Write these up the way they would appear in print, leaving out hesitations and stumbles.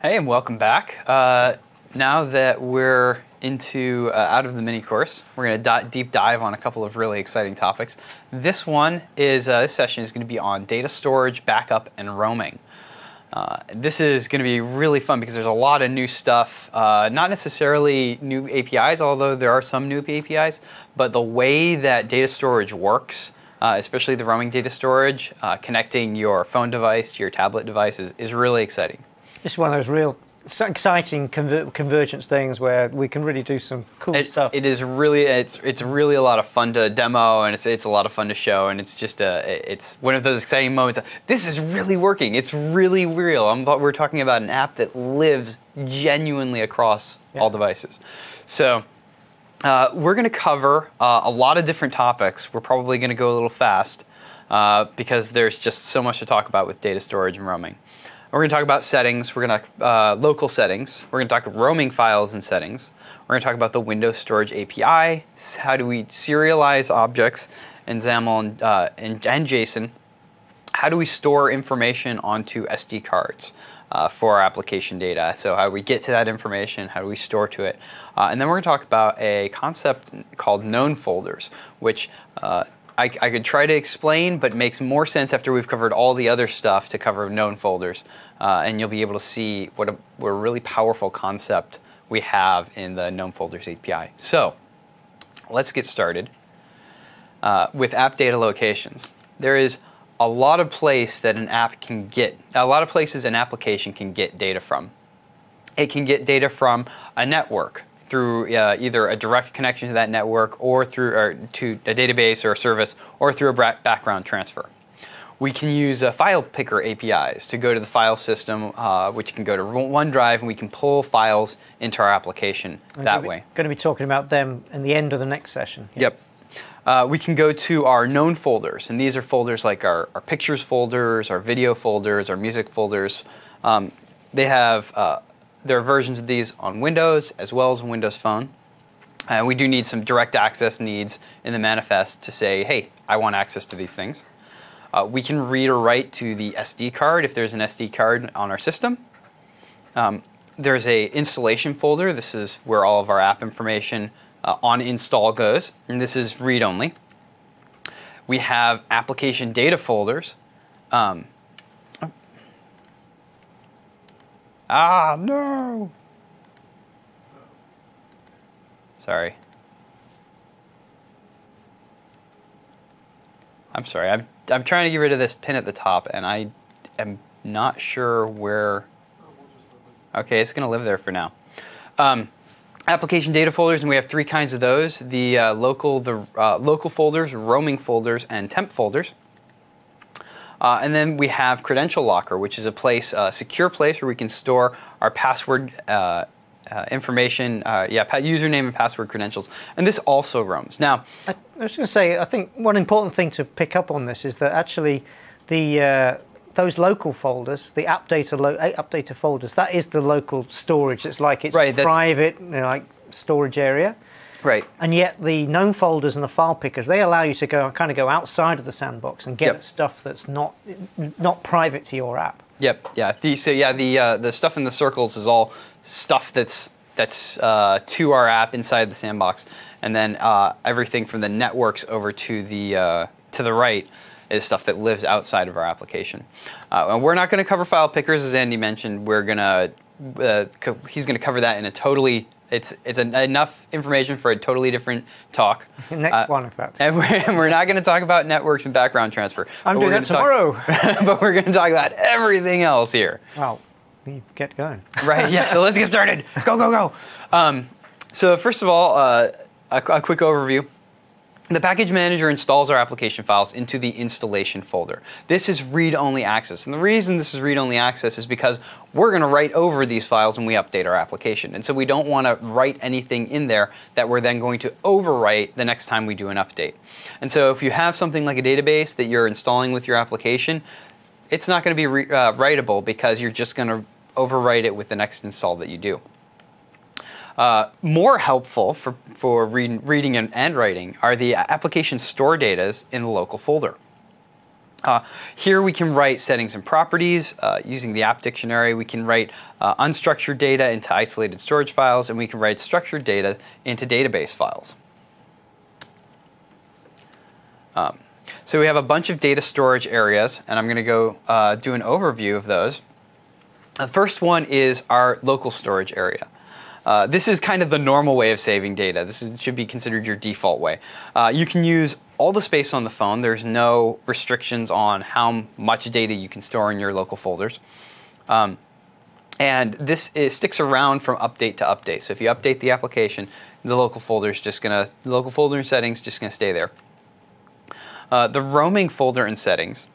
Hey, and welcome back. Now that we're into out of the mini course, we're going to deep dive on a couple of really exciting topics. This session is going to be on data storage, backup, and roaming. This is going to be really fun because there's a lot of new stuff, not necessarily new APIs, although there are some new APIs, but the way that data storage works, especially the roaming data storage, connecting your phone device to your tablet device is really exciting. It's one of those real exciting convergence things where we can really do some cool stuff. It is really, it's really a lot of fun to demo, and it's a lot of fun to show, and it's just it's one of those exciting moments. This is really working. It's really real. We're talking about an app that lives genuinely across all devices. So we're going to cover a lot of different topics. We're probably going to go a little fast because there's just so much to talk about with data storage and roaming. We're going to talk about settings. We're going to local settings. We're going to talk roaming files and settings. We're going to talk about the Windows Storage API. How do we serialize objects in XAML and JSON? How do we store information onto SD cards for our application data? So how do we get to that information? How do we store to it? And then we're going to talk about a concept called known folders, which I could try to explain, but makes more sense after we've covered all the other stuff to cover known folders. And you'll be able to see what a really powerful concept we have in the known folders API. So let's get started with AppData Locations. There is a lot of places an application can get data from. It can get data from a network through either a direct connection to that network or to a database or a service or through a background transfer. We can use file picker APIs to go to the file system, which can go to OneDrive, and we can pull files into our application that way. We're going to be talking about them in the end of the next session. Yep. We can go to our known folders, and these are folders like our pictures folders, our video folders, our music folders. There are versions of these on Windows as well as on Windows Phone. We do need some direct access needs in the manifest to say, hey, I want access to these things. We can read or write to the SD card if there's an SD card on our system. There's a installation folder. This is where all of our app information on install goes, and this is read-only. We have application data folders. No! Sorry. I'm sorry. I'm trying to get rid of this pin at the top, and I am not sure where. Okay, it's going to live there for now. Application data folders, and we have three kinds of those: the local folders, roaming folders, and temp folders. And then we have Credential Locker, which is a secure place where we can store our password information, username and password credentials. And this also roams. Now, I was going to say, I think one important thing to pick up on this is that actually those local folders, the AppData folders, that is the local storage. It's like it's private, storage area. Right. And yet the known folders and the file pickers, they allow you to go outside of the sandbox and get at stuff that's not private to your app. Yep. Yeah. The stuff in the circles is all stuff that's to our app inside the sandbox, and then everything from the networks over to the right is stuff that lives outside of our application. And we're not going to cover file pickers, as Andy mentioned. He's going to cover that in a totally. It's enough information for a totally different talk. Next one, in fact. And we're not going to talk about networks and background transfer. I'm doing that tomorrow. But we're going to talk about everything else here. Well, we get going. Right, yeah, so let's get started. Go. So first of all, a quick overview. The package manager installs our application files into the installation folder. This is read-only access. And the reason this is read-only access is because we're going to write over these files when we update our application. And so we don't want to write anything in there that we're then going to overwrite the next time we do an update. And so if you have something like a database that you're installing with your application, it's not going to be writable because you're just going to overwrite it with the next install that you do. More helpful for reading and writing are the application store data in the local folder. Here we can write settings and properties using the app dictionary. We can write unstructured data into isolated storage files, and we can write structured data into database files. So we have a bunch of data storage areas, and I'm going to go do an overview of those. The first one is our local storage area. This is kind of the normal way of saving data. Should be considered your default way. You can use all the space on the phone. There's no restrictions on how much data you can store in your local folders. And this sticks around from update to update. So if you update the application, the local folder and settings just gonna stay there. The roaming folder and settings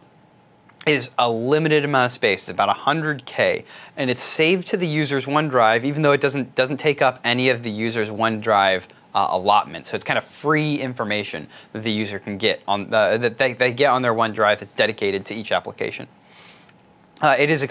is a limited amount of space. It's about 100K, and it's saved to the user's OneDrive, even though it doesn't take up any of the user's OneDrive allotment. So it's kind of free information that the user can get on that they get on their OneDrive that's dedicated to each application. It is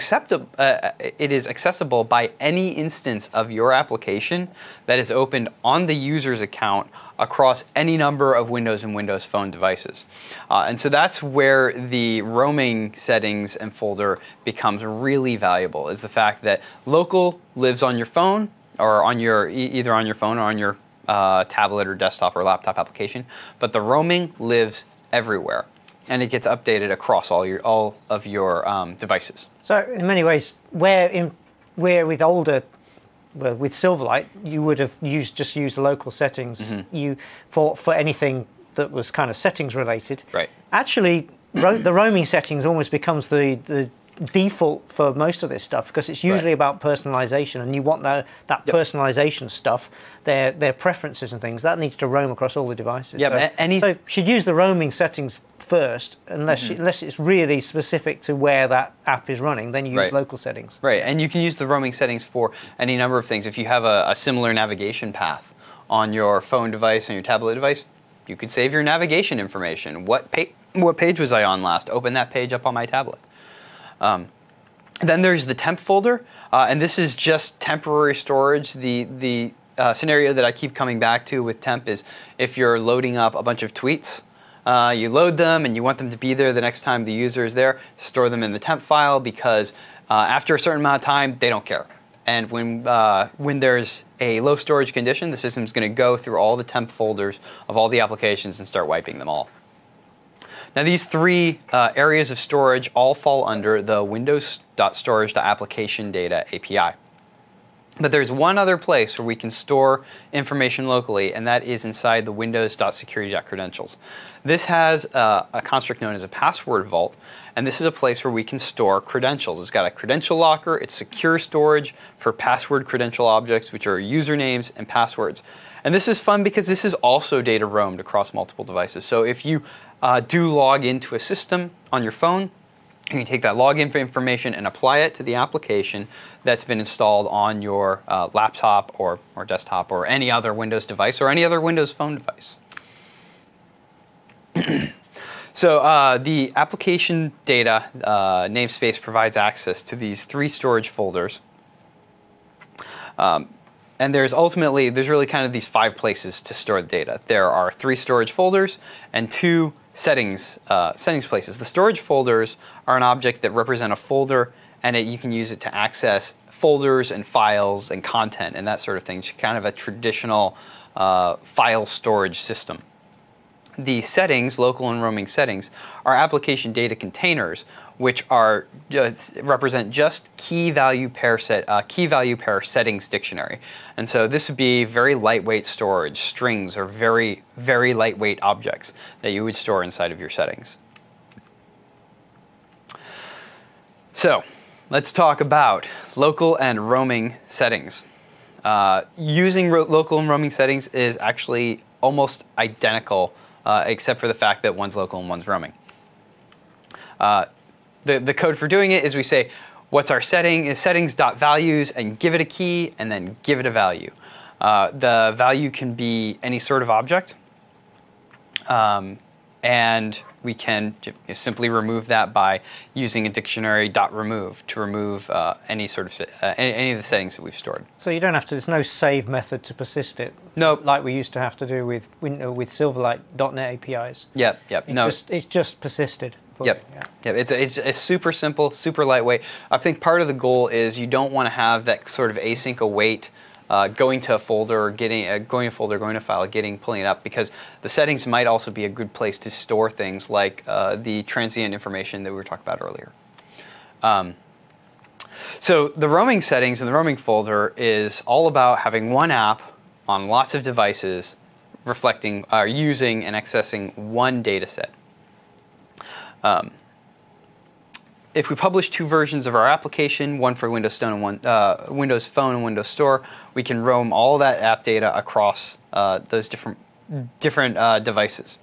accessible by any instance of your application that is opened on the user's account across any number of Windows and Windows Phone devices. And so that's where the roaming settings and folder becomes really valuable, is the fact that local lives on your phone or on your either on your phone or on your tablet or desktop or laptop application, but the roaming lives everywhere, and it gets updated across all of your devices. So in many ways, where with Silverlight, you would have just used the local settings for anything that was kind of settings related. Right. Actually, the roaming settings almost becomes the default for most of this stuff, because it's usually about personalization, and you want that personalization stuff, their preferences and things, that needs to roam across all the devices. Yeah, so you should use the roaming settings first, unless it's really specific to where that app is running, then you use local settings. Right, and you can use the roaming settings for any number of things. If you have a similar navigation path on your phone device and your tablet device, you could save your navigation information. What page was I on last? Open that page up on my tablet. Then there's the temp folder, and this is just temporary storage. The scenario that I keep coming back to with temp is if you're loading up a bunch of tweets, you load them and you want them to be there the next time the user is there, store them in the temp file, because after a certain amount of time, they don't care. And when there's a low storage condition, the system's going to go through all the temp folders of all the applications and start wiping them all. Now these three areas of storage all fall under the Windows.storage.application data API. But there's one other place where we can store information locally, and that is inside the Windows.security.credentials. This has a construct known as a password vault, and this is a place where we can store credentials. It's got a credential locker. It's secure storage for password credential objects, which are usernames and passwords. And this is fun because this is also data roamed across multiple devices. So if you do log into a system on your phone, you can take that login information and apply it to the application that's been installed on your laptop or desktop or any other Windows device or any other Windows Phone device. So the application data namespace provides access to these three storage folders. And there's really kind of these 5 places to store the data. There are 3 storage folders and 2 settings places. The storage folders are an object that represent a folder, and you can use it to access folders and files and content and that sort of thing. It's kind of a traditional file storage system. The settings, local and roaming settings, are application data containers, which are represent just key value pair settings dictionary. And so this would be very lightweight storage, strings, or very, very lightweight objects that you would store inside of your settings. So let's talk about local and roaming settings. Using local and roaming settings is actually almost identical, except for the fact that one's local and one's roaming. The code for doing it is we say, what's our setting? Is settings.values, and give it a key, and then give it a value. The value can be any sort of object, and we can simply remove that by using a dictionary.remove to remove any of the settings that we've stored. So you don't have to. There's no save method to persist it. Nope. Like we used to have to do with Silverlight.NET APIs. Yep. It's just persisted. Yep. It's super simple, super lightweight. I think part of the goal is you don't want to have that sort of async await going to a folder, going to file, pulling it up, because the settings might also be a good place to store things like the transient information that we were talking about earlier. So the roaming settings in the roaming folder is all about having one app on lots of devices reflecting, using and accessing one data set. If we publish two versions of our application, one for Windows Phone and Windows Phone and Windows Store, we can roam all that app data across those different devices.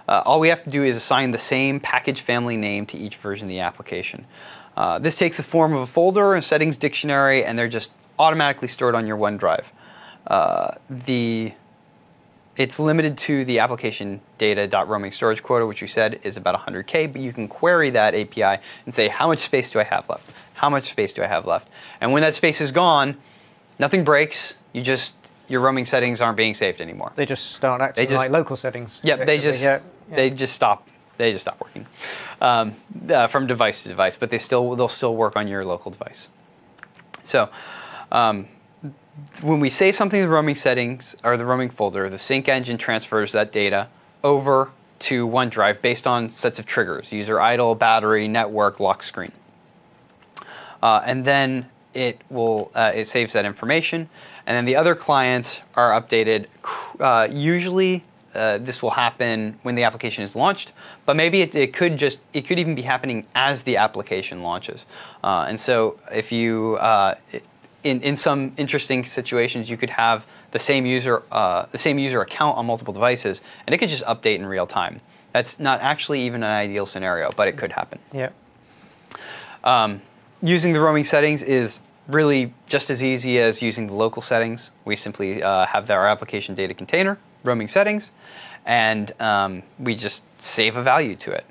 All we have to do is assign the same package family name to each version of the application. This takes the form of a folder, a settings dictionary, and they're just automatically stored on your OneDrive. It's limited to the application data.roaming storage quota, which we said is about 100K, but you can query that API and say, how much space do I have left? How much space do I have left? And when that space is gone, nothing breaks. Your roaming settings aren't being saved anymore. They just start acting like local settings. Yep, they just stop working from device to device, but they'll still work on your local device. So when we save something in the roaming settings or the roaming folder, the sync engine transfers that data over to OneDrive based on sets of triggers: user idle, battery, network, lock screen. And then it saves that information, and then the other clients are updated. Usually, this will happen when the application is launched, but maybe it could even be happening as the application launches. And so, if you in some interesting situations, you could have the same user account on multiple devices, and it could just update in real time. That's not actually even an ideal scenario, but it could happen. Yeah. Using the roaming settings is really just as easy as using the local settings. We simply have our application data container, roaming settings, and we just save a value to it.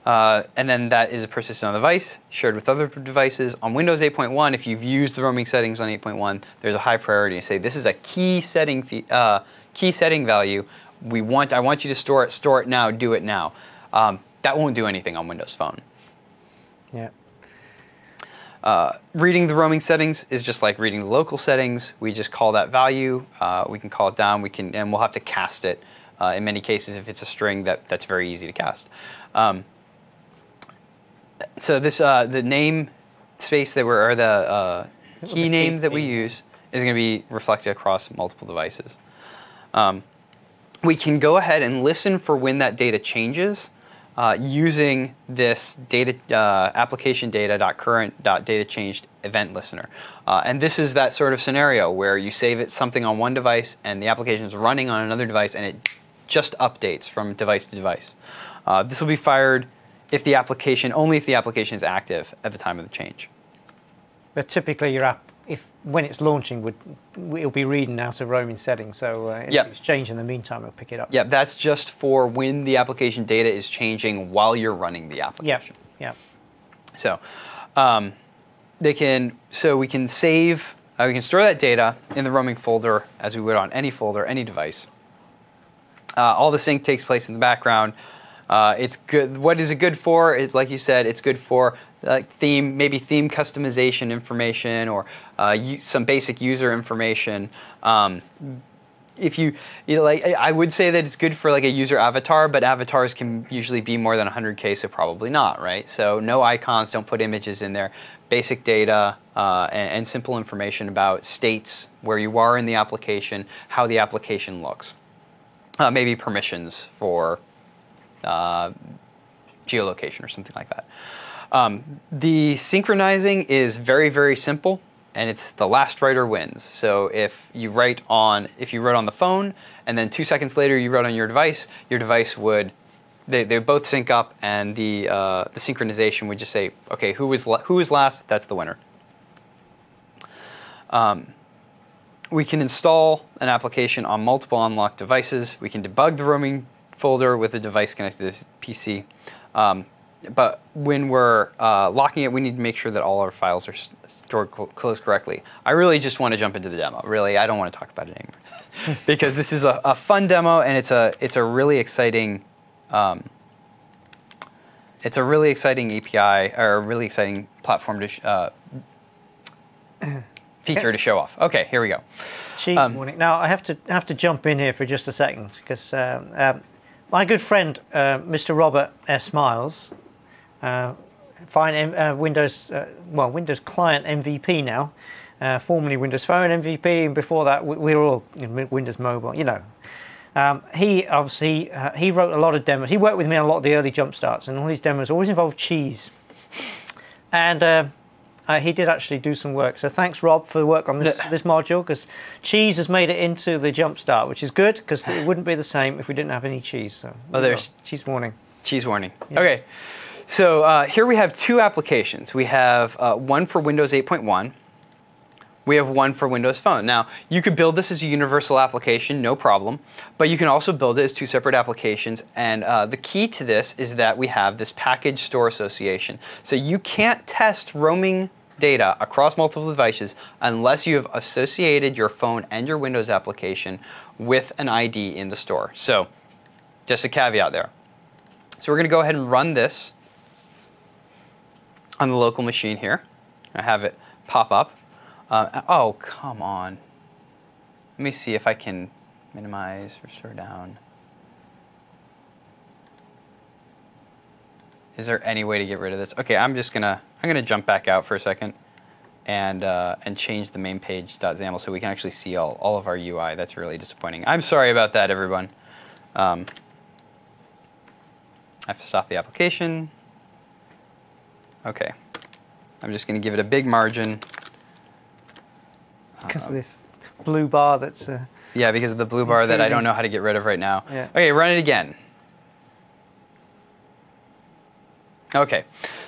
And then that is a persistent on the device, shared with other devices. On Windows 8.1, if you've used the roaming settings on 8.1, there's a high priority to say this is a key setting value. I want you to store it now, do it now. That won't do anything on Windows Phone. Yeah. Reading the roaming settings is just like reading the local settings. We just call that value. We can call it down. And we'll have to cast it. In many cases, if it's a string, that's very easy to cast. So this the name space the key name that we use is going to be reflected across multiple devices. We can go ahead and listen for when that data changes using this application data.current.datachanged event listener. And this is that sort of scenario where you save something on one device and the application is running on another device, and it just updates from device to device. This will be fired only if the application is active at the time of the change. But typically your app, when it's launching, it'll be reading out of roaming settings, so if it's changed in the meantime, it'll pick it up. Yeah, that's just for when the application data is changing while you're running the application. Yeah. So we can store that data in the roaming folder as we would on any folder, any device. All the sync takes place in the background. It's good. What is it good for? Like you said, it's good for theme customization information or some basic user information. I would say that it's good for like a user avatar, but avatars can usually be more than 100K, so probably not, right? So no icons, don't put images in there. Basic data and simple information about states, where you are in the application, how the application looks. Maybe permissions for geolocation or something like that. The synchronizing is very, very simple, and it's the last writer wins. So if you wrote on the phone, and then 2 seconds later you wrote on your device would they both sync up, and the synchronization would just say, okay, who was last? That's the winner. We can install an application on multiple unlocked devices. We can debug the roaming folder with a device connected to the PC. But when we're locking it, we need to make sure that all our files are stored closed correctly. I really just want to jump into the demo. Really, I don't want to talk about it anymore because this is a fun demo, and it's a really exciting It's a really exciting API, or a really exciting platform to feature to show off. Okay, here we go. Cheese warning. Now I have to jump in here for just a second because my good friend Mr. Robert S. Miles, Windows Client MVP now, formerly Windows Phone MVP, and before that we were all Windows Mobile. He obviously he wrote a lot of demos. He worked with me on a lot of the early jump starts, and all these demos always involved cheese. And he did actually do some work. So thanks, Rob, for the work on this module, because cheese has made it into the jump start, which is good, because it wouldn't be the same if we didn't have any cheese. So there's cheese warning. Cheese warning. Yeah. Okay. So here we have two applications. We have one for Windows 8.1. We have one for Windows Phone. Now, you could build this as a universal application, no problem, but you can also build it as two separate applications, and the key to this is that we have this package store association. So you can't test roaming data across multiple devices unless you have associated your phone and your Windows application with an ID in the store. So, just a caveat there. So we're going to go ahead and run this on the local machine here. I have it pop up. Oh, come on. Let me see if I can minimize, restore down. Is there any way to get rid of this? Okay, I'm gonna jump back out for a second and change the main page.xaml so we can actually see all of our UI. That's really disappointing. I'm sorry about that, everyone. I have to stop the application. Okay. I'm just going to give it a big margin. Because of this blue bar that's... yeah, because of the blue bar that I don't know how to get rid of right now. Yeah. Okay, run it again. Okay,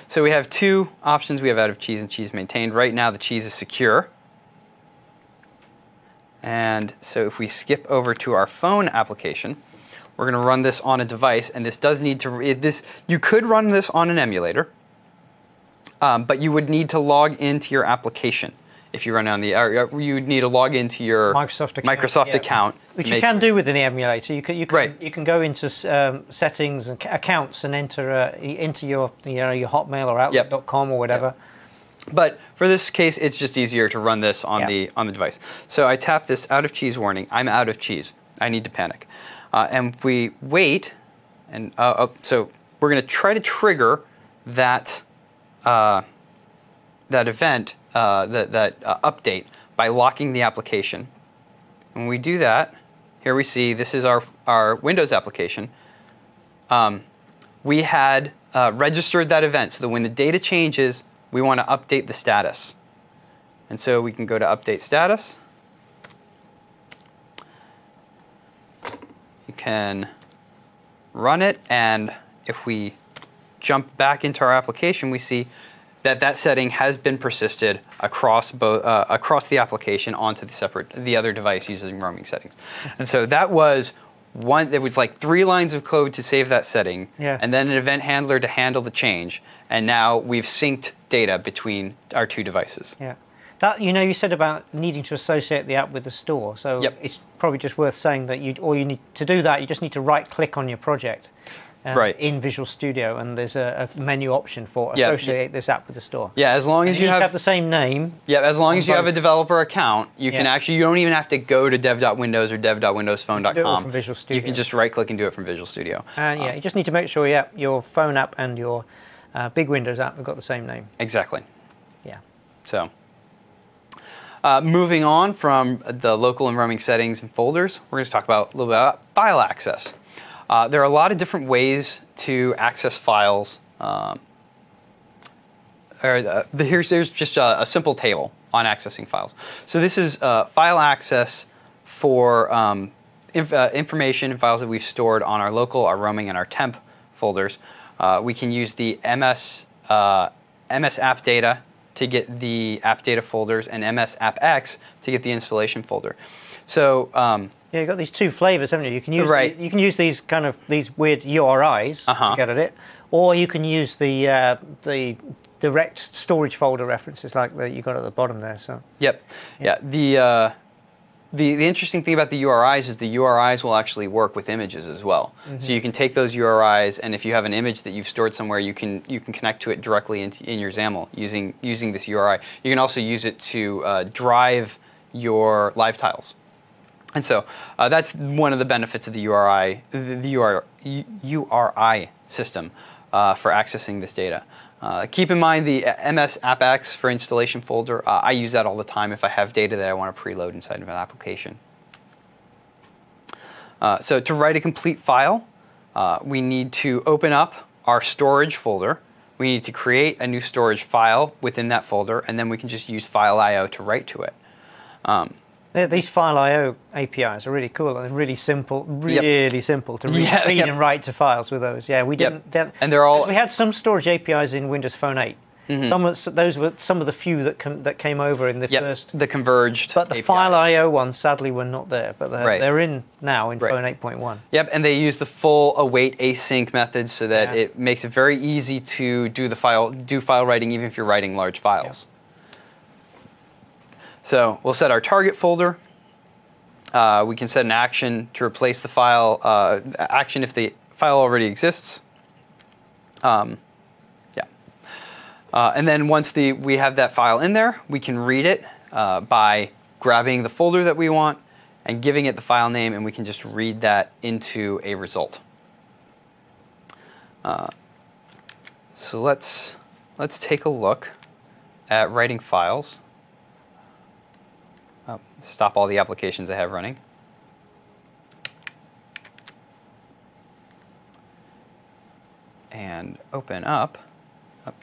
so we have two options. We have out of cheese and cheese maintained. Right now the cheese is secure. And so if we skip over to our phone application, we're going to run this on a device, and this does need to... you could run this on an emulator, but you would need to log into your application. If you run on the, you would need to log into your Microsoft account, which you can do with an emulator. You can go into settings and accounts and enter your Hotmail or Outlook.com or whatever. Yep. But for this case, it's just easier to run this on the device. So I tap this out of cheese warning. I'm out of cheese. I need to panic. And if we wait, and so we're going to try to trigger that event. That update by locking the application. When we do that, here we see this is our Windows application. We had registered that event so that when the data changes, we want to update the status. And so we can go to update status. You can run it, and if we jump back into our application, we see that setting has been persisted across the application onto the other device using roaming settings. And so that was one. There was like 3 lines of code to save that setting, and then an event handler to handle the change. And now we've synced data between our 2 devices. Yeah, that you said about needing to associate the app with the store. So it's probably just worth saying that you need to do that. You just need to right-click on your project. In Visual Studio, and there's a menu option for associate this app with the store. Yeah, as long as you have the same name. Yeah, as long as you have a developer account, you can actually, you don't even have to go to dev.windows or dev.windowsphone.com. You can do it from Visual Studio. You can just right-click and do it from Visual Studio. And you just need to make sure your phone app and your big Windows app have got the same name. Exactly. Yeah. So, moving on from the local and roaming settings and folders, we're going to talk about a little bit about file access. There are a lot of different ways to access files. There's just a simple table on accessing files. So this is file access for information and files that we've stored on our local, our roaming, and our temp folders. We can use the MS AppData to get the AppData folders, and MS AppX to get the installation folder. So yeah, you've got these 2 flavors, haven't you? You can use you can use these these weird URIs to get at it, or you can use the direct storage folder references like that you got at the bottom there. So yeah. The the interesting thing about the URIs is the URIs will actually work with images as well. So you can take those URIs, and if you have an image that you've stored somewhere, you can connect to it directly in your XAML using this URI. You can also use it to drive your live tiles. And so that's one of the benefits of the URI system for accessing this data. Keep in mind the MS AppX for installation folder. I use that all the time if I have data that I want to preload inside of an application. So to write a complete file, we need to open up our storage folder. We need to create a new storage file within that folder, and then we can just use File.io to write to it. These File.io APIs are really cool and really simple, simple to read and write to files with those. Yeah, we didn't. And they're all. We had some storage APIs in Windows Phone 8. Those were some of the few that came over in the first. The converged. But the APIs. File.io ones sadly were not there. But they're in now in Phone 8.1. Yep, and they use the full await async method so that it makes it very easy to do file writing even if you're writing large files. So we'll set our target folder. We can set an action to replace the file, action if the file already exists. And then once we have that file in there, we can read it by grabbing the folder that we want and giving it the file name, and we can just read that into a result. So let's take a look at writing files. Stop all the applications I have running. And open up. Open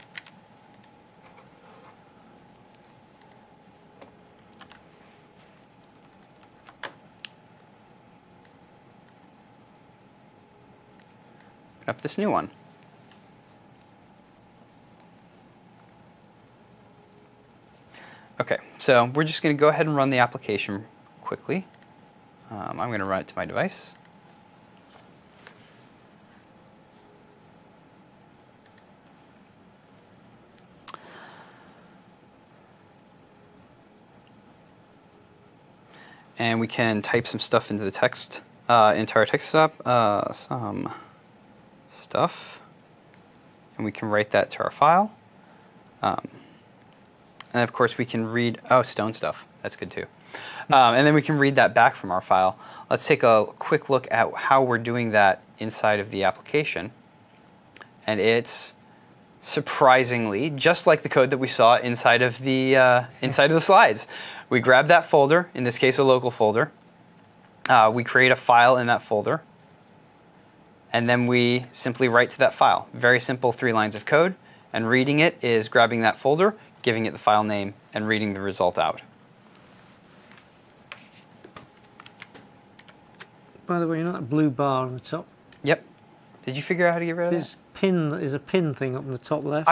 up this new one. Okay, so we're just going to go ahead and run the application quickly. I'm going to run it to my device. And we can type some stuff into the text, into our text stop, some stuff, and we can write that to our file. And of course we can read, stone stuff, that's good too. And then we can read that back from our file. Let's take a quick look at how we're doing that inside of the application. And it's surprisingly just like the code that we saw inside of the slides. We grab that folder, in this case a local folder. We create a file in that folder. And then we simply write to that file. Very simple 3 lines of code. And reading it is grabbing that folder, giving it the file name, and reading the result out. By the way, you know that blue bar on the top? Yep. Did you figure out how to get rid of that? There's a pin thing up on the top left.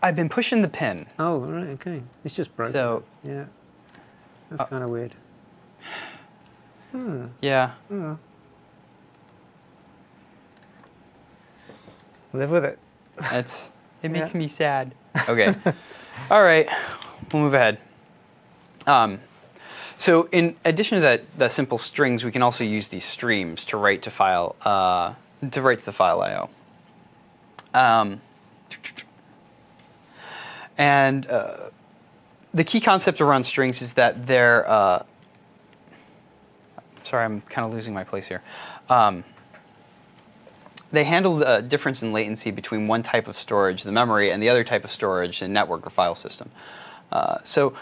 I've been pushing the pin. Oh, right, okay. It's just broken. So, yeah. That's kind of weird. Yeah. Live with it. It makes me sad. Okay. All right. We'll move ahead. So in addition to the simple strings, we can also use these streams to write to the file.io. And the key concept around strings is that they're sorry, I'm kind of losing my place here. They handle the difference in latency between one type of storage, the memory, and the other type of storage, the network or file system. So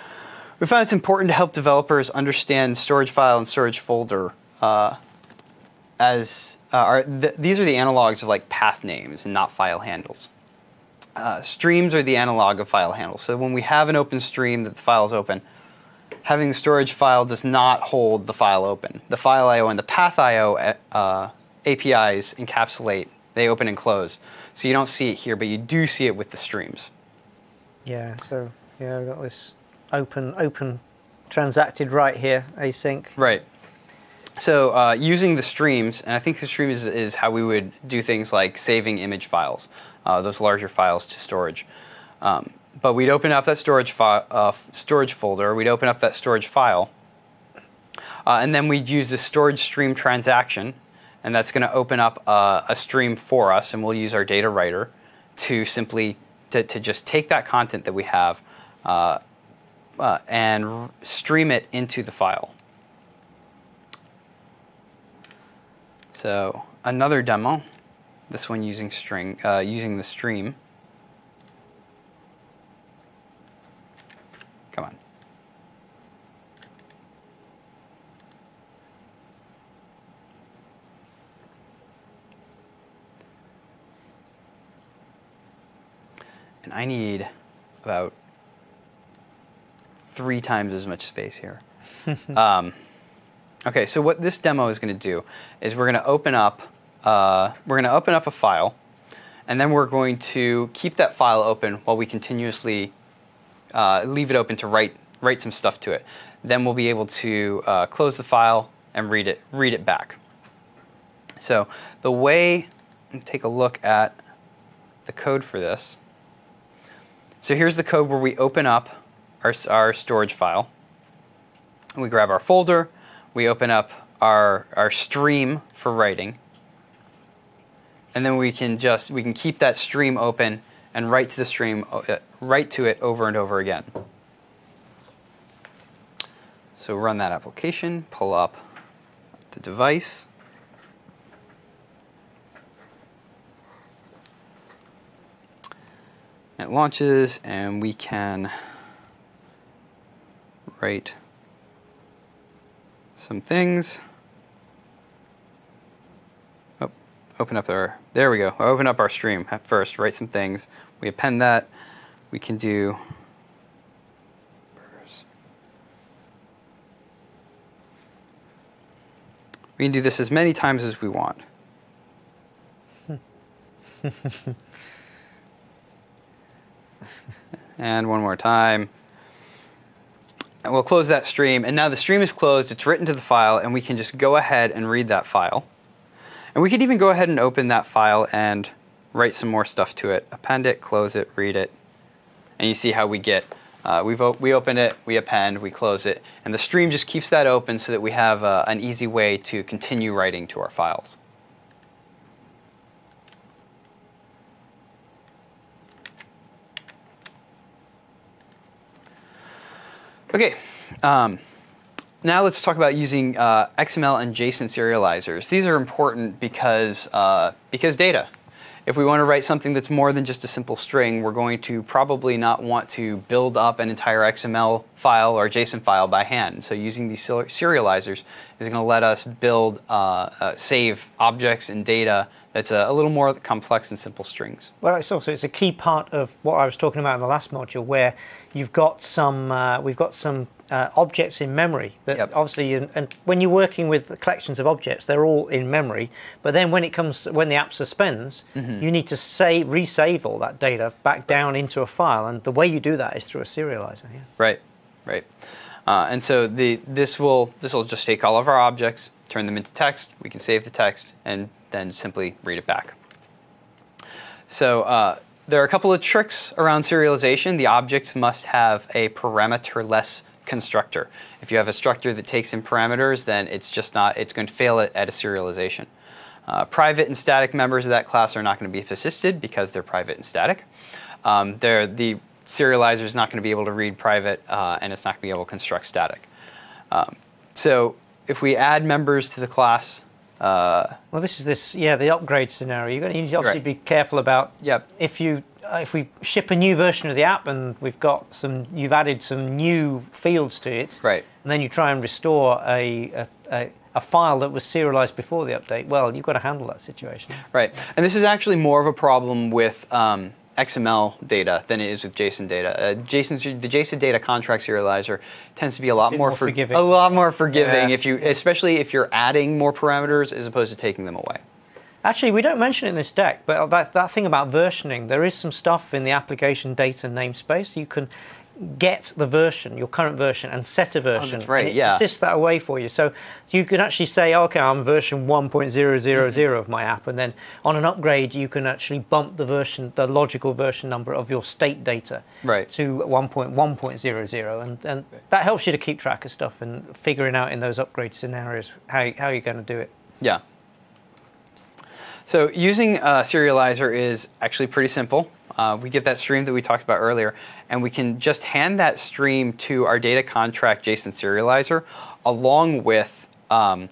we found it's important to help developers understand storage file and storage folder these are the analogs of like path names and not file handles. Streams are the analog of file handles. So when we have an open stream that the file is open, having the storage file does not hold the file open. The file.io and the path.io APIs encapsulate, they open and close. So you don't see it here, but you do see it with the streams. Yeah, so I've got this open transacted right here, async. Right. So using the streams, and I think the streams is how we would do things like saving image files, those larger files to storage. But we'd open up that storage folder, we'd open up that storage file. And then we'd use the storage stream transaction, and that's going to open up a stream for us, and we'll use our data writer to simply to just take that content that we have and stream it into the file. So another demo, this one using using the stream. Come on. And I need about 3 times as much space here. Okay, so what this demo is going to do is we're going to open up a file, and then we're going to keep that file open while we continuously leave it open to write some stuff to it. Then we'll be able to close the file and read it back. So the way, take a look at the code for this. So here's the code where we open up our storage file. We grab our folder, we open up our stream for writing, and then we can keep that stream open and write to the stream, write to it over and over again. So run that application, pull up the device. It launches, and we can write some things. Oh, open up there we go. Open up our stream at first, write some things. We append that. We can do this as many times as we want. And one more time. And we'll close that stream. And now the stream is closed. It's written to the file, and we can just go ahead and read that file. And we could even go ahead and open that file and write some more stuff to it. Append it, close it, read it. And you see how we get, we open it, we append, we close it. And the stream just keeps that open so that we have an easy way to continue writing to our files. Okay, now let's talk about using XML and JSON serializers. These are important because data. If we want to write something that's more than just a simple string, we're going to probably not want to build up an entire XML file or JSON file by hand. So using these serializers is going to let us build, save objects and data that's a little more complex than simple strings. Well, it's a key part of what I was talking about in the last module, where you've got some we've got some objects in memory that obviously, and when you're working with collections of objects, they're all in memory. But then when the app suspends, you need to resave all that data back down into a file, and the way you do that is through a serializer. Yeah. Right. And so this will just take all of our objects, turn them into text. We can save the text and then simply read it back. So there are a couple of tricks around serialization. The objects must have a parameterless constructor. If you have a structure that takes in parameters, then it's going to fail at a serialization. Private and static members of that class are not going to be persisted because they're private and static. The serializer is not going to be able to read private, and it's not going to be able to construct static. So if we add members to the class, well, the upgrade scenario. You're going to need to obviously be careful about if we ship a new version of the app and you've added some new fields to it, right, and then you try and restore a file that was serialized before the update. Well, you've got to handle that situation. Right, and this is actually more of a problem with XML data than it is with JSON data. The JSON data contract serializer tends to be a lot more forgiving. Especially if you're adding more parameters as opposed to taking them away. Actually, we don't mention it in this deck, but that thing about versioning, there is some stuff in the application data namespace. You can get the version, your current version, and set a version. Oh, that's right, and it persists that away for you. So you can actually say, okay, I'm version 1.000 of my app, and then on an upgrade, you can actually bump the logical version number of your state data to 1.1.00, and that helps you to keep track of stuff and figuring out in those upgrade scenarios how you're going to do it. Yeah. So using Serializer is actually pretty simple. We get that stream that we talked about earlier, and we can just hand that stream to our data contract JSON serializer along with an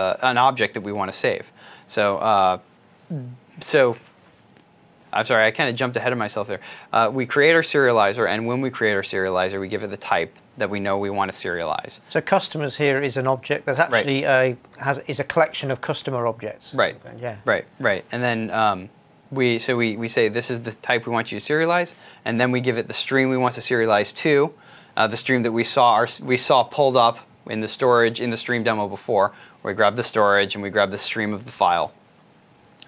object that we want to save. So I'm sorry, I kind of jumped ahead of myself there. We create our serializer, and when we create our serializer, we give it the type that we know we want to serialize. So customers here is an object that actually is a collection of customer objects. Right. Yeah. Right. And then we say this is the type we want you to serialize, and then we give it the stream we want to serialize to, the stream that we saw pulled up in the storage in the stream demo before. Where we grab the storage and we grab the stream of the file.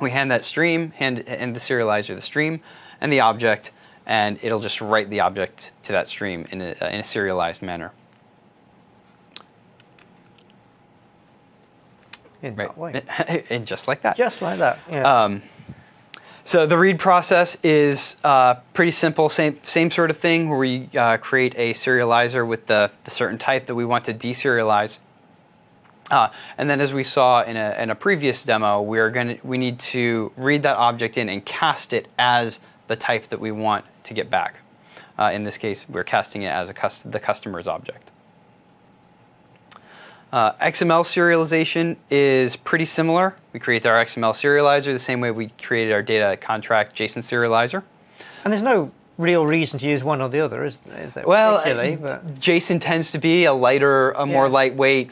We hand that stream, hand the serializer the stream and the object, and it'll just write the object to that stream in a serialized manner. In that way. And just like that. Just like that. Yeah. So the read process is pretty simple, same sort of thing, where we create a serializer with the certain type that we want to deserialize. And then, as we saw in a previous demo, we need to read that object in and cast it as the type that we want to get back. In this case, we're casting it as the customer's object. XML serialization is pretty similar. We create our XML serializer the same way we created our data contract JSON serializer. And there's no real reason to use one or the other, is there? Well, JSON tends to be a more lightweight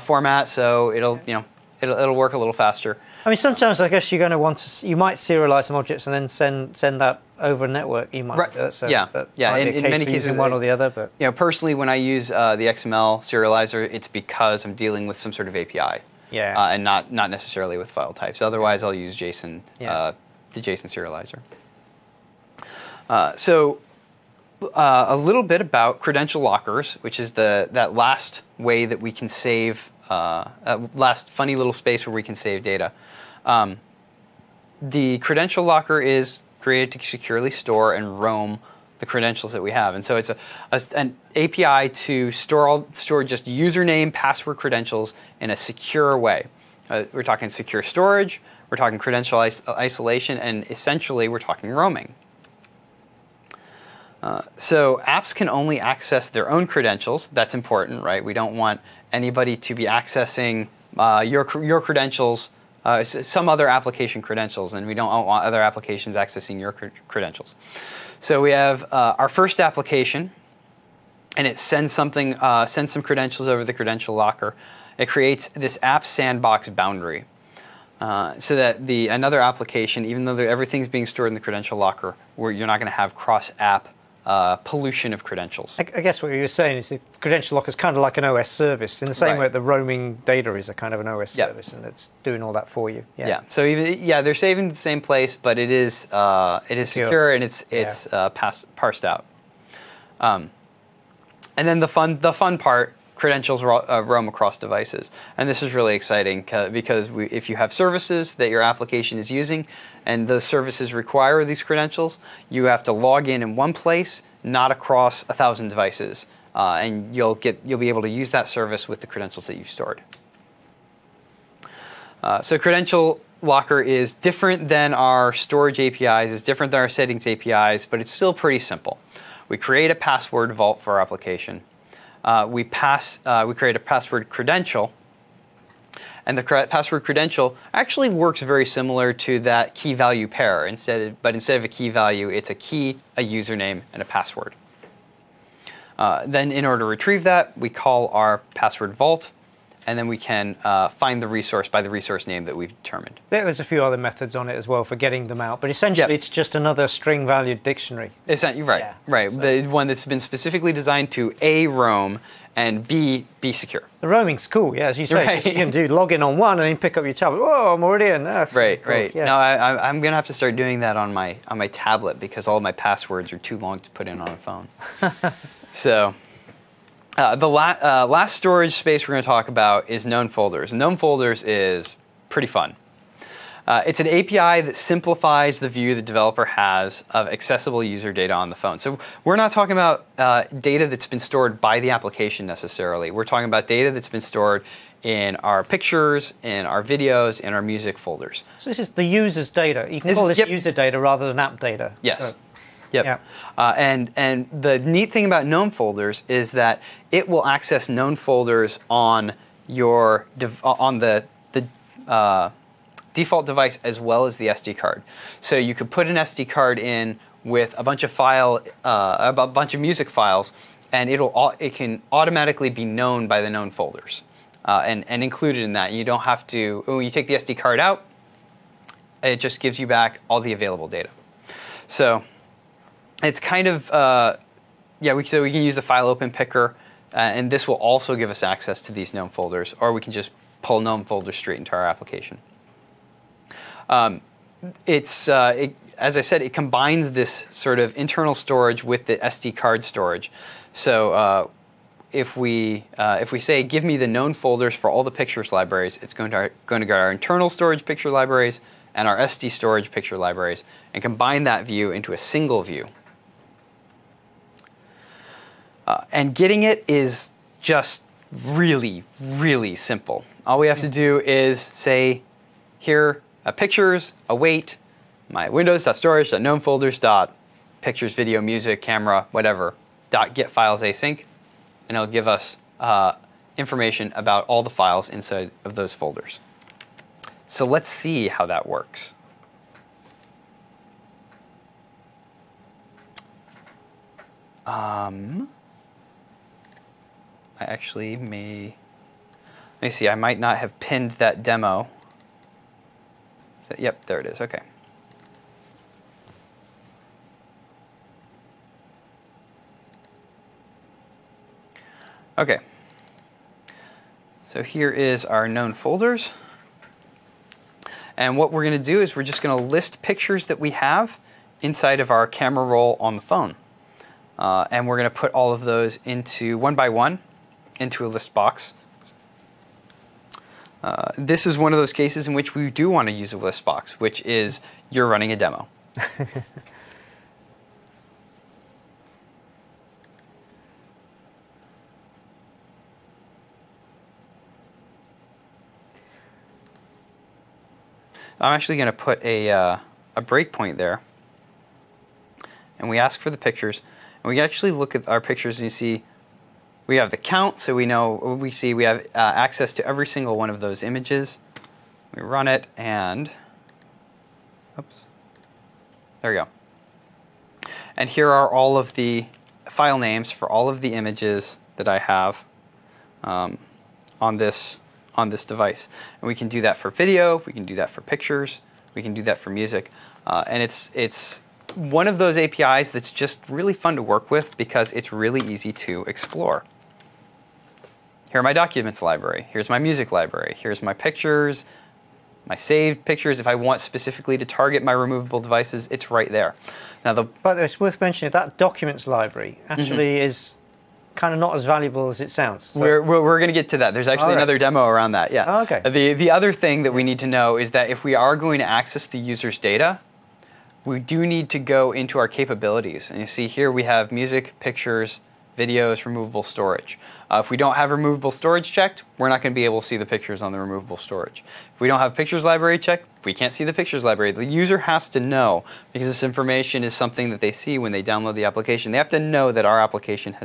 format, so it'll work a little faster. I mean, sometimes I guess you're going to you might serialize some objects and then send that over a network. You might do that. So In many cases, one or the other. But personally, when I use the XML serializer, it's because I'm dealing with some sort of API. Yeah. And not necessarily with file types. Otherwise, I'll use JSON, the JSON serializer. A little bit about credential lockers, which is that last way that we can save, last funny little space where we can save data. The credential locker is created to securely store and roam the credentials that we have, and so it's an API to store just username, password, credentials in a secure way. We're talking secure storage, we're talking credential isolation, and essentially we're talking roaming. So apps can only access their own credentials. That's important, right? We don't want anybody to be accessing your credentials, some other application credentials, and we don't want other applications accessing your credentials. So we have our first application, and it sends some credentials over the credential locker. It creates this app sandbox boundary, so that another application, even though everything's being stored in the credential locker, where you're not going to have cross-app pollution of credentials. I guess what you were saying is the credential locker is kind of like an OS service, in the same way that the roaming data is a kind of an OS service, and it's doing all that for you. Yeah. So they're saving the same place, but it is secure and it's parsed out. And then the fun part. Credentials roam across devices, and this is really exciting because if you have services that your application is using, and those services require these credentials, you have to log in one place, not across 1,000 devices, and you'll be able to use that service with the credentials that you've stored. So Credential Locker is different than our storage APIs, it's different than our settings APIs, but it's still pretty simple. We create a password vault for our application. We create a password credential, and the password credential actually works very similar to that key value pair. But instead of a key value, it's a key, a username, and a password. Then in order to retrieve that, we call our password vault, and then we can find the resource by the resource name that we've determined. There's a few other methods on it as well for getting them out, but essentially it's just another string-valued dictionary. Essentially, right, yeah. right. So. The one that's been specifically designed to A, roam, and B, be secure. The roaming's cool, yeah, as you say. Right. You can do login on one and then pick up your tablet. Whoa, I'm already in. That's right, cool. right. Yeah. No, I'm going to have to start doing that on my tablet because all of my passwords are too long to put in on a phone. So... the last storage space we're going to talk about is known folders. Known folders is pretty fun. It's an API that simplifies the view the developer has of accessible user data on the phone. So we're not talking about data that's been stored by the application necessarily. We're talking about data that's been stored in our pictures, in our videos, in our music folders. So this is the user's data. You can call this user data rather than app data. Yes. So. Yep. Yeah. And the neat thing about known folders is that it will access known folders on your the default device as well as the SD card. So you could put an SD card in with a bunch of a bunch of music files, and it can automatically be known by the known folders and included in that. You don't have to. When you take the SD card out, it just gives you back all the available data. So. It's kind of, so we can use the file open picker, and this will also give us access to these known folders, or we can just pull known folders straight into our application. As I said, it combines this sort of internal storage with the SD card storage. So if we say, give me the known folders for all the pictures libraries, it's going to get our internal storage picture libraries and our SD storage picture libraries, and combine that view into a single view. And getting it is just really, really simple. All we have to do is say, here, pictures, await, my windows.storage.knownfolders.pictures, video, music, camera, whatever, .get files async, and it'll give us information about all the files inside of those folders. So let's see how that works. I actually may, let me see, I might not have pinned that demo. So, yep, there it is, okay. Okay, so here is our known folders. And what we're going to do is we're just going to list pictures that we have inside of our camera roll on the phone. And we're going to put all of those into one by one into a list box. This is one of those cases in which we do want to use a list box, which is you're running a demo. I'm actually going to put a breakpoint there, and we ask for the pictures, and we actually look at our pictures and you see we have the count, so we know we have access to every single one of those images. We run it, and oops, there we go. And here are all of the file names for all of the images that I have on this device. And we can do that for video, we can do that for pictures, we can do that for music. And it's one of those APIs that's just really fun to work with because it's really easy to explore. Here are my documents library, here's my music library, here's my pictures, my saved pictures. If I want specifically to target my removable devices, it's right there. Now, but it's worth mentioning that documents library actually is kind of not as valuable as it sounds. So. We're going to get to that. There's actually another demo around that. Yeah. Oh, okay. The other thing that we need to know is that if we are going to access the user's data, we do need to go into our capabilities. And you see here we have music, pictures, videos, removable storage. If we don't have removable storage checked, we're not going to be able to see the pictures on the removable storage. If we don't have pictures library checked, we can't see the pictures library. The user has to know, because this information is something that they see when they download the application. They have to know that our application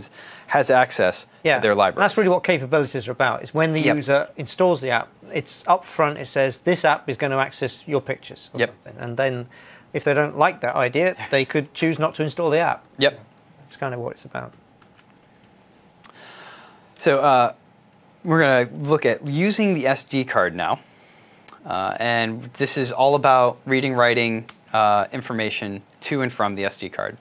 has access to their library. That's really what capabilities are about. Is when the user installs the app, it's up front, it says, this app is going to access your pictures or something. And then if they don't like that idea, they could choose not to install the app. Yep. That's kind of what it's about. So we're going to look at using the SD card now. And this is all about reading, writing information to and from the SD card.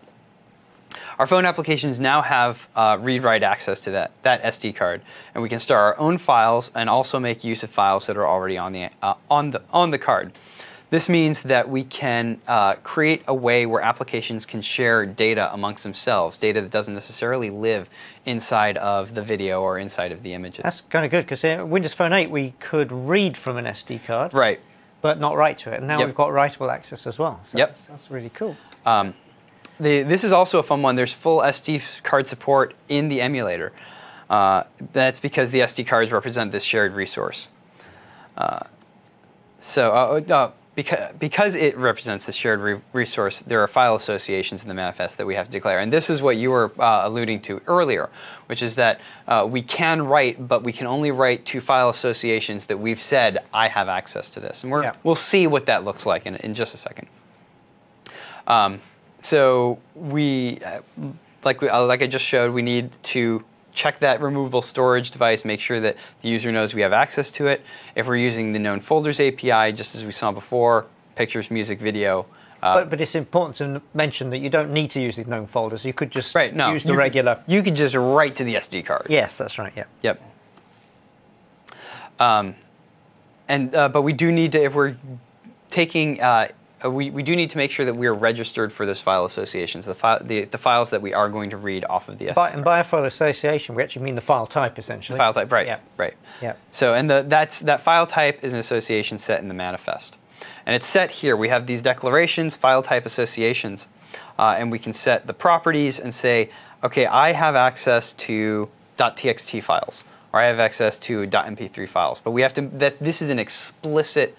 Our phone applications now have read-write access to that SD card, and we can store our own files and also make use of files that are already on the card. This means that we can create a way where applications can share data amongst themselves, data that doesn't necessarily live inside of the video or inside of the images. That's kind of good, because in Windows Phone 8 we could read from an SD card, right, but not write to it. And now we've got writable access as well. So that's really cool. This is also a fun one. There's full SD card support in the emulator. That's because the SD cards represent this shared resource. Because it represents the shared resource, there are file associations in the manifest that we have to declare. And this is what you were alluding to earlier, which is that we can write, but we can only write to file associations that we've said, I have access to this. And we'll see what that looks like in just a second. So like I just showed, we need to check that removable storage device, make sure that the user knows we have access to it. If we're using the known folders API, just as we saw before, pictures, music, video. But it's important to mention that you don't need to use these known folders. You could just use the regular. You could just write to the SD card. Yes, that's right. Yep. But we do need to, if we're taking. We do need to make sure that we are registered for those file associations, the files that we are going to read off of the SD card. And by a file association, we actually mean the file type, essentially. The file type, right, right. So, and that file type is an association set in the manifest. And it's set here. We have these declarations, file type associations, and we can set the properties and say, okay, I have access to .txt files, or I have access to .mp3 files. But we have to, this is an explicit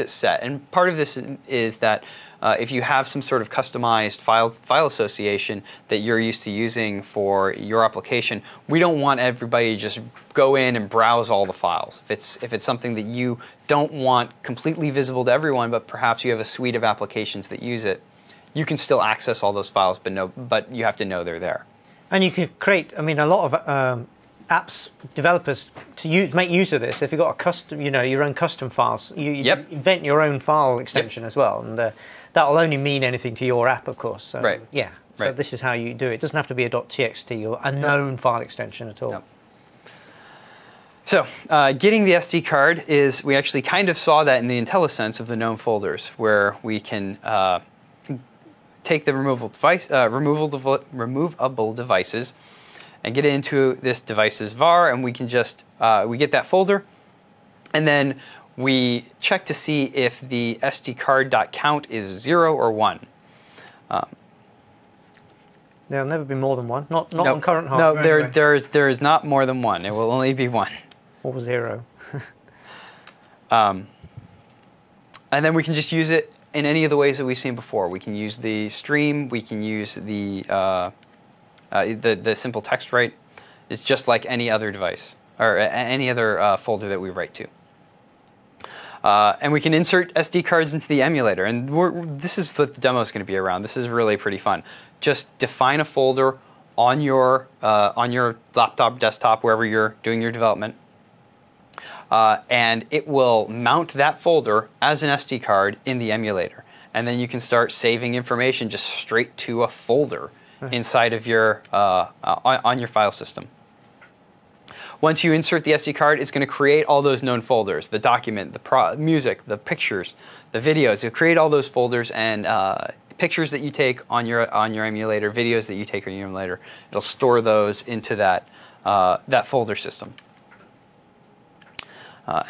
set, and part of this is that if you have some sort of customized file association that you're used to using for your application, we don't want everybody to just go in and browse all the files. If it's something that you don't want completely visible to everyone, but perhaps you have a suite of applications that use it, you can still access all those files, but you have to know they're there. And you could create, I mean, a lot of apps developers to make use of this. If you've got a custom, your own custom files, you invent your own file extension as well, and that'll only mean anything to your app, of course. So, So this is how you do it. It doesn't have to be a .txt or a known file extension at all. No. So getting the SD card is, we actually kind of saw that in the IntelliSense of the known folders, where we can take the removable devices and get it into this device's var, and we can just, we get that folder, and then we check to see if the SD card.count is 0 or 1. There'll never be more than one, not on current hardware. No, anyway. there is not more than one. It will only be 1. Or 0. And then we can just use it in any of the ways that we've seen before. We can use the stream, we can use the simple text write. Is just like any other device or any other folder that we write to. And we can insert SD cards into the emulator. And this is what the demo is going to be around. This is really pretty fun. Just define a folder on your laptop, desktop, wherever you're doing your development. And it will mount that folder as an SD card in the emulator. And then you can start saving information just straight to a folder inside of your on your file system. Once you insert the SD card, it's going to create all those known folders: the document, the music, the pictures, the videos. It'll create all those folders, and pictures that you take on your emulator, videos that you take on your emulator. It'll store those into that folder system,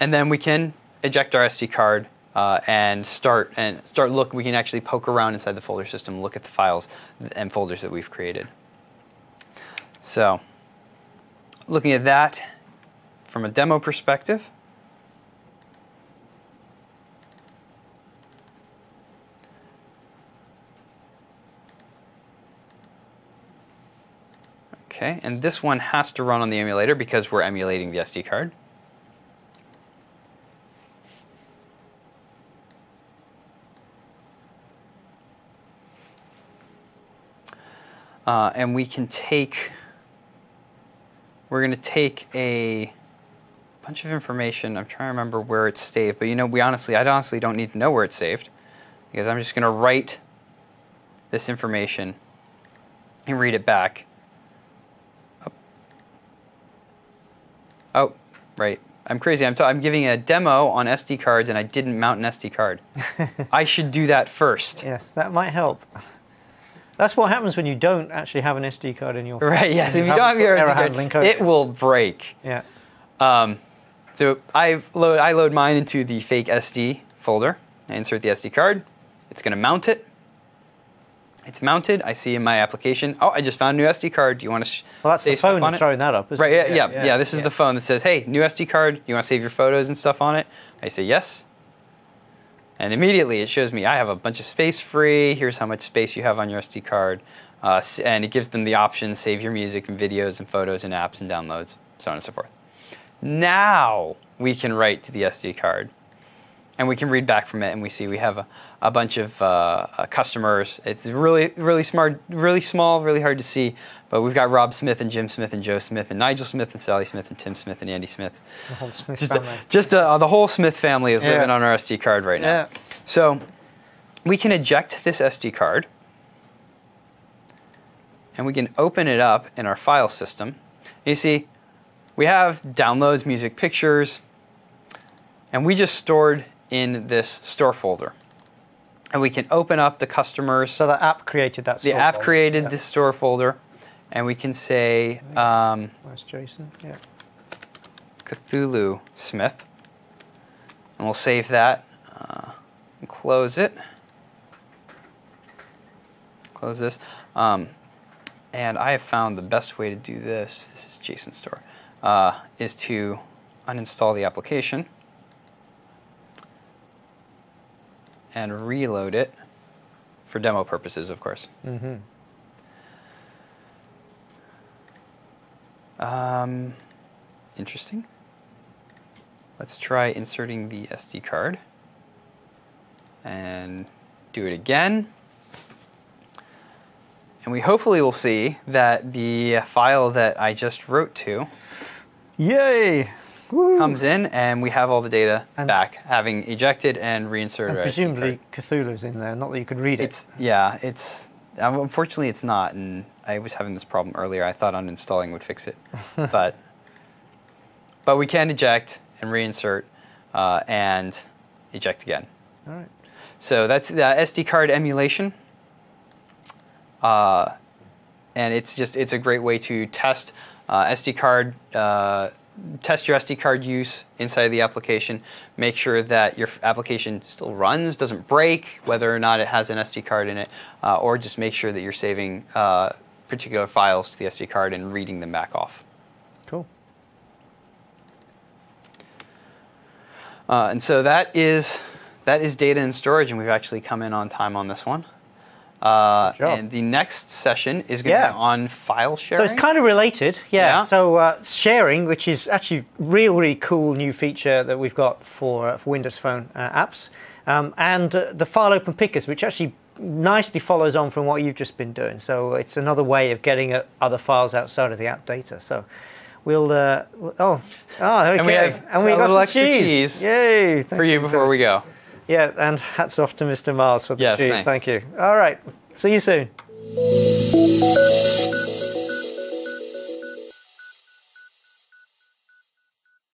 and then we can eject our SD card. And start look. We can actually poke around inside the folder system, and look at the files and folders that we've created. So, looking at that from a demo perspective, okay, and this one has to run on the emulator because we're emulating the SD card. And we can take we're going to take a bunch of information. I'm trying to remember where it's saved, but I honestly don't need to know where it's saved, because I'm just going to write this information and read it back. Oh, right. I'm crazy. I'm giving a demo on SD cards, and I didn't mount an SD card. I should do that first. Yes, that might help. That's what happens when you don't actually have an SD card in your phone. Right, yes. If you don't have your SD card, it will break. Yeah. So I load mine into the fake SD folder. I insert the SD card. It's going to mount it. It's mounted. I see in my application, oh, I just found a new SD card. Do you want to well, that's the phone that's throwing that up, isn't it? Right, yeah. This is the phone that says, hey, new SD card. You want to save your photos and stuff on it? I say yes. And immediately it shows me I have a bunch of space free. Here's how much space you have on your SD card. And it gives them the option, save your music and videos and photos and apps and downloads, so on and so forth. Now we can write to the SD card. And we can read back from it, and we see we have a bunch of customers. It's really smart, really small, really hard to see. But we've got Rob Smith and Jim Smith and Joe Smith and Nigel Smith and Sally Smith and Tim Smith and Andy Smith. The whole Smith family. The whole Smith family is living on our SD card right now. Yeah. So we can eject this SD card, and we can open it up in our file system. You see, we have downloads, music, pictures, and we just stored in this store folder. And we can open up the customers. So the app created that store folder. The app created this store folder. And we can say, where's Jason? Yeah. Cthulhu Smith. And we'll save that. And close it. Close this. And I have found the best way to do this. This is Jason's store. Is to uninstall the application and reload it for demo purposes, of course. Mm-hmm. Interesting. Let's try inserting the SD card and do it again. And we hopefully will see that the file that I just wrote to Yay! Woo. Comes in, and we have all the data back, having ejected and reinserted. And presumably Cthulhu's in there, not that you could read it. Unfortunately it's not, and I was having this problem earlier. I thought uninstalling would fix it, but we can eject and reinsert and eject again. All right. So that's the SD card emulation, and it's a great way to test SD card. Test your SD card use inside the application. Make sure that your application still runs, doesn't break, whether or not it has an SD card in it, or just make sure that you're saving particular files to the SD card and reading them back off. Cool. And so that is data and storage, and we've actually come in on time on this one. And the next session is going to be on file sharing. So it's kind of related, So sharing, which is actually really cool new feature that we've got for Windows Phone apps, and the file open pickers, which actually nicely follows on from what you've just been doing. So it's another way of getting at other files outside of the app data. So we'll okay. And we have a little extra cheese. Yay! For you before we go. Yeah, and hats off to Mr. Miles for the cheese. Thanks. Thank you. All right. See you soon.